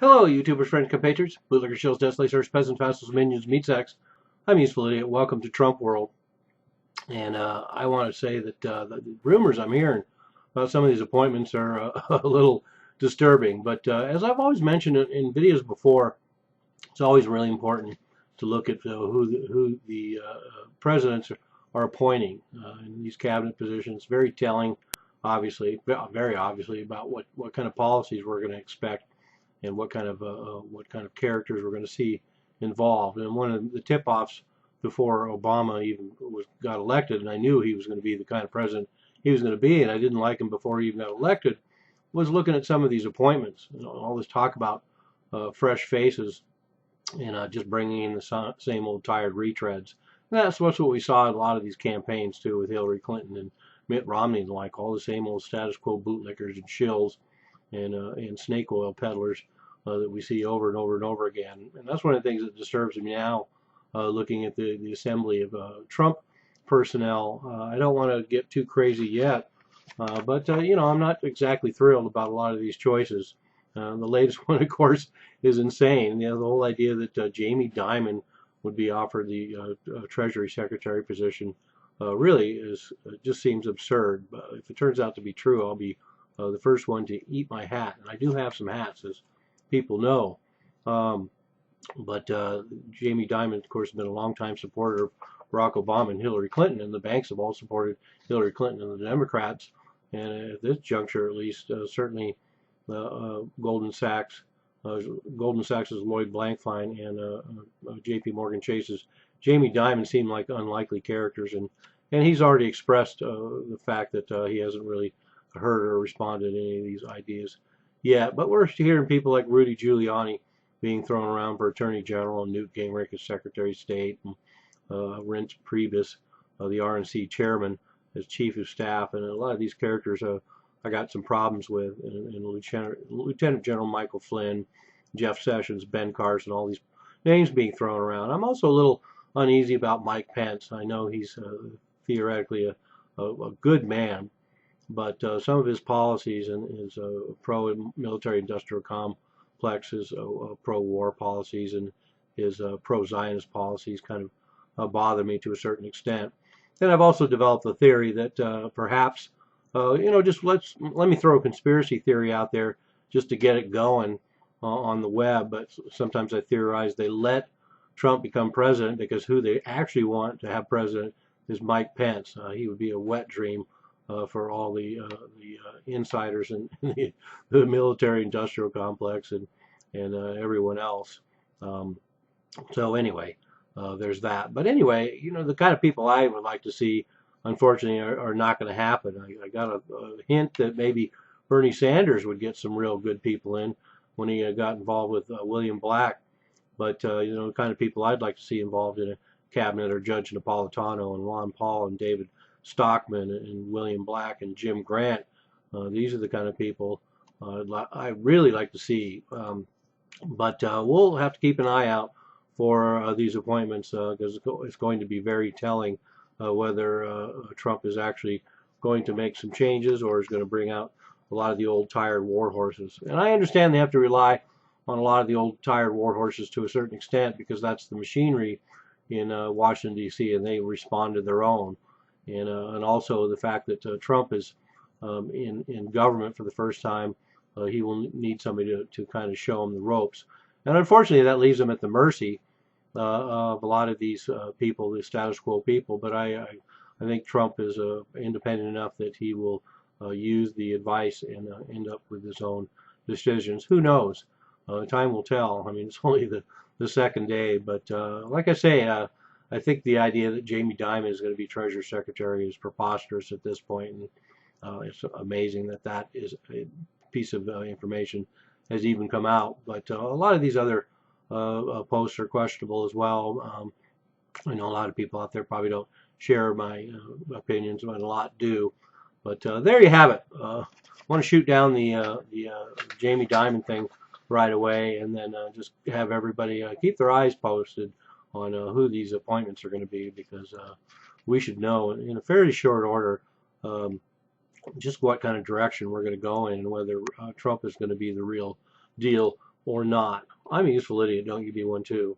Hello, YouTubers, friends, compatriots, bootlickers, shills, desolations, peasants, vassals, minions, meat sacks. I'm Useful Idiot. Welcome to Trump World. And I want to say that the rumors I'm hearing about some of these appointments are a little disturbing. But as I've always mentioned in videos before, it's always really important to look at who the presidents are appointing in these cabinet positions. Very telling, obviously, very obviously, about what kind of policies we're going to expect and what kind of characters we're going to see involved. And one of the tip-offs before Obama even got elected, and I knew he was going to be the kind of president he was going to be, and I didn't like him before he even got elected, was looking at some of these appointments. You know, all this talk about fresh faces and just bringing in the same old tired retreads. And that's what we saw in a lot of these campaigns too, with Hillary Clinton and Mitt Romney, and like all the same old status quo bootlickers and shills and snake oil peddlers that we see over and over and over again. And that's one of the things that disturbs me now, looking at the assembly of Trump personnel. I don't want to get too crazy yet, but you know, I'm not exactly thrilled about a lot of these choices. The latest one, of course, is insane. You know, the whole idea that Jamie Dimon would be offered the Treasury Secretary position really just seems absurd. But if it turns out to be true, I'll be the first one to eat my hat. And I do have some hats, as people know. But Jamie Dimon, of course, has been a longtime supporter of Barack Obama and Hillary Clinton, and the banks have all supported Hillary Clinton and the Democrats. And at this juncture, at least, certainly Goldman Sachs, Goldman Sachs' Lloyd Blankfein, and J.P. Morgan Chase's Jamie Dimon seem like unlikely characters, and he's already expressed the fact that he hasn't really heard or responded to any of these ideas yet. But we're hearing people like Rudy Giuliani being thrown around for Attorney General, and Newt Gingrich as Secretary of State, and Reince Priebus, the RNC chairman, as Chief of Staff, and a lot of these characters I got some problems with, and Lieutenant General Michael Flynn, Jeff Sessions, Ben Carson, all these names being thrown around. I'm also a little uneasy about Mike Pence. I know he's theoretically a good man, but some of his policies and his pro-military industrial complex, his pro-war policies, and his pro-Zionist policies kind of bother me to a certain extent. And I've also developed a theory that perhaps, you know, just let me throw a conspiracy theory out there just to get it going on the web. But sometimes I theorize they let Trump become president because who they actually want to have president is Mike Pence. He would be a wet dream for all the insiders in the military-industrial complex and everyone else. So anyway, there's that. But anyway, you know, the kind of people I would like to see, unfortunately, are not going to happen. I got a hint that maybe Bernie Sanders would get some real good people in when he got involved with William Black. But you know, the kind of people I'd like to see involved in a cabinet are Judge Napolitano and Ron Paul and David Stockman and William Black and Jim Grant. These are the kind of people I really like to see. But we'll have to keep an eye out for these appointments because it's going to be very telling whether Trump is actually going to make some changes or is going to bring out a lot of the old tired war horses. And I understand they have to rely on a lot of the old tired war horses to a certain extent because that's the machinery in Washington, D.C., and they respond to their own. And also the fact that Trump is in government for the first time, he will need somebody to kind of show him the ropes. And unfortunately, that leaves him at the mercy of a lot of these people, the status quo people. But I think Trump is independent enough that he will use the advice and end up with his own decisions. Who knows? Time will tell. I mean, it's only the second day. But like I say, I think the idea that Jamie Dimon is going to be Treasury Secretary is preposterous at this point, and it's amazing that that is a piece of information has even come out. But a lot of these other posts are questionable as well. I know a lot of people out there probably don't share my opinions, but a lot do. But there you have it. I want to shoot down the Jamie Dimon thing right away, and then just have everybody keep their eyes posted on who these appointments are going to be, because we should know in a fairly short order just what kind of direction we're going to go in, and whether Trump is going to be the real deal or not. I'm a useful idiot. Don't you be one too.